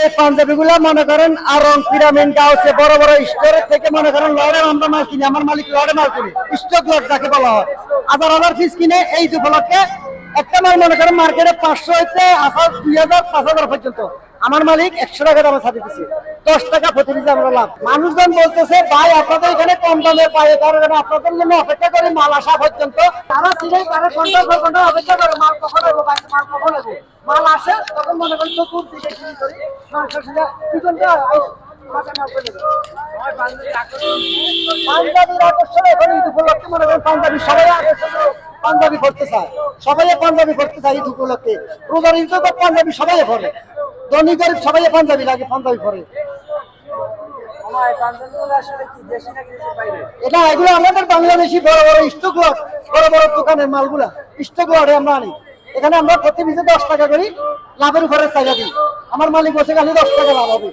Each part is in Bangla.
এই পাঞ্জাবিগুলো মনে করেন আরং পিরামিড গাউসে বড় বড় স্টোরের থেকে মনে করেন লড়ে আমরা মাল কিনি, আমার মালিক লড়ে মাল কিনি, স্টক লট যাকে বলা হয়। হাজার হাজার পিস কিনে এই উপলক্ষে একটা মাল মনে করেন মার্কেটে 500 হইতে 2000 5000 পর্যন্ত আমার মালিক 100 টাকা দামে ছাড়ি দিচ্ছে, 10 টাকা প্রতি পিস আমরা লাভ। মানুষজন বলতেছে ভাই আপনাদের এখানে কম দামে পায়, কারণ আপনাদের জন্য অপেক্ষা করি মাল আসা পর্যন্ত। তারা ছিলেই তারা ঘন্টা অপেক্ষা করে মাল কখন হবে, মাল কখন হবে। মাল আসে তখন মনে করি চতুর দিকে কিনি করি মানুষের সাথে পাঞ্জাবির আকর্ষণ এখন ঈদ উপলক্ষে মনে করেন পাঞ্জাবি সবাই পাঞ্জাবি পড়তে চায়, সবাই পাঞ্জাবি পড়তে চায় ঈদ উপলক্ষে। রোজার ঈদে তো পাঞ্জাবি সবাই পড়ে, ধনী গরিব সবাই পাঞ্জাবি লাগে, পাঞ্জাবি পরে। এটা এগুলো আমাদের বাংলাদেশি বড় বড় স্টক লট, বড় বড় দোকানের মালগুলা স্টক লটে আমরা আনি। এখানে আমরা প্রতি পিসে 10 টাকা করি, লাভের উপরে চাইজা দিই। আমার মালিক বসে খালি 10 টাকা লাভ হবে,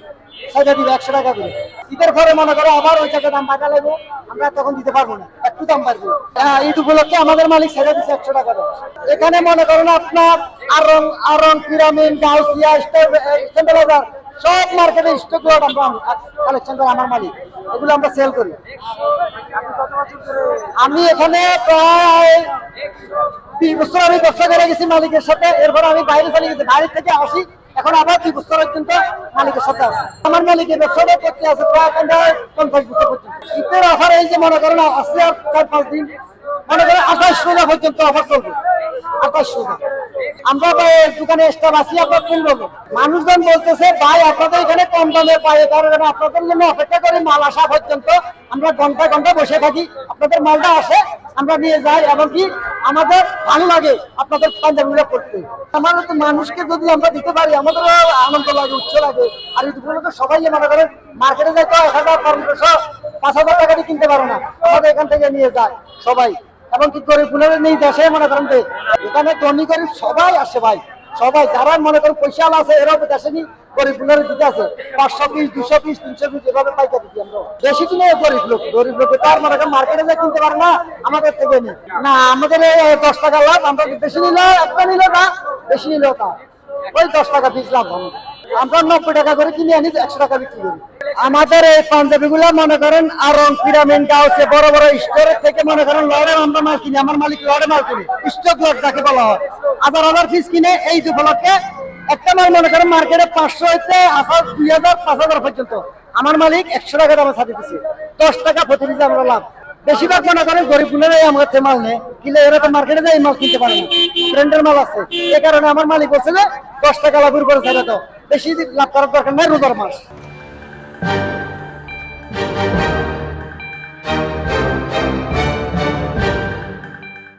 চাইজা দিবে 100 টাকা করে। ঈদের পরে মনে করো আবার ওই টাকা দাম বাড়া লাগবে, আমরা তখন দিতে পারবো না, একটু দাম বাড়বে। হ্যাঁ, ঈদ উপলক্ষে আমাদের মালিক চাইজা দিচ্ছে 100 টাকা করে। এখানে মনে করেন আপনার আরং পিরামিড গাউসিয়া স্ট্যান্ডার্ড সব মার্কেটে স্টক লট আমরা কালেকশন করে আমার মালিক, এগুলো আমরা সেল করি। আমি এখানে প্রায় 20 বছর আমি ব্যবসা করে গেছি মালিকের সাথে, এরপর আমি বাইরে চলে গেছি, বাইরে থেকে আসি, এখন আবার 2 বছর পর্যন্ত মালিকের সাথে আছে। আমার মালিকের ব্যবসাটা করতে আছে প্রায় 50 বছর পর্যন্ত। শীতের অফার এই যে মনে করেন আসছে আর 4-5 দিন, মনে করেন 28 রোজা পর্যন্ত অফার চলবে, 28 রোজা। আমরা দোকানে স্টাফ আছি আপনার 15 জন। মানুষজন বলতেছে ভাই আপনাদের এখানে কম দামে পায়, কারণ আপনাদের জন্য অপেক্ষা করি মাল আসা পর্যন্ত। আমরা ঘন্টা ঘন্টা বসে থাকি, আপনাদের মালটা আসে আমরা নিয়ে যাই, এমনকি আমাদের ভালো লাগে আপনাদের পাঞ্জাবিগুলো করতে। আমাদের তো মানুষকে যদি আমরা দিতে পারি আমাদের আনন্দ লাগে, উচ্চ লাগে। আর এই দুপুরে তো সবাই মনে করেন মার্কেটে যায় তো 1000 1500 5000 টাকা দিয়ে কিনতে পারে না, আমাদের এখান থেকে নিয়ে যায় সবাই। এমনকি গরিব গুলো নেই দেশে মনে করেন যে এখানে ধনী গরিব সবাই আসে ভাই, সবাই যারা মনে করেন পয়সা আছে এরাও দেশে নি, গরিব গুলোর দিতে আছে 500 পিস 200 পিস 300 পিস এভাবে পাইকারি দিই আমরা। বেশি কিনে গরিব লোক তার মনে করেন মার্কেটে যা কিনতে পারে না, আমাদের থেকে নি না, আমাদের 10 টাকা লাভ। আমরা বেশি নিলে একটা নিলে না, বেশি নিলেও তা ওই 10 টাকা পিস লাভ। আমরা 90 টাকা করে কিনে আনি, 100 টাকা বিক্রি করি। আমাদের এই পাঞ্জাবিগুলো মনে করেন আরং পিরামিড গাউসে বড় বড় স্টোরের থেকে মনে করেন লড়ে আমরা মাল কিনি, আমার মালিক লড়ে মাল কিনি, স্টক লট যাকে বলা হয়। হাজার হাজার পিস কিনে এই উপলক্ষে একটা মাল মনে করেন মার্কেটে 500 হইতে 2000 5000 পর্যন্ত আমার মালিক 100 টাকা দামে ছাড়ি দিচ্ছে, 10 টাকা প্রতি পিস আমরা লাভ। বেশিরভাগ মনে করেন গরিব গুলোরাই আমার কাছে মাল নেয়, কিলে এরা তো মার্কেটে যায় মাল কিনতে পারে না, ব্র্যান্ডের মাল আছে। এই কারণে আমার মালিক বলছে যে 10 টাকা লাভের উপরে ছাড়া, তো বেশি লাভ করার দরকার নাই রোজার মাস।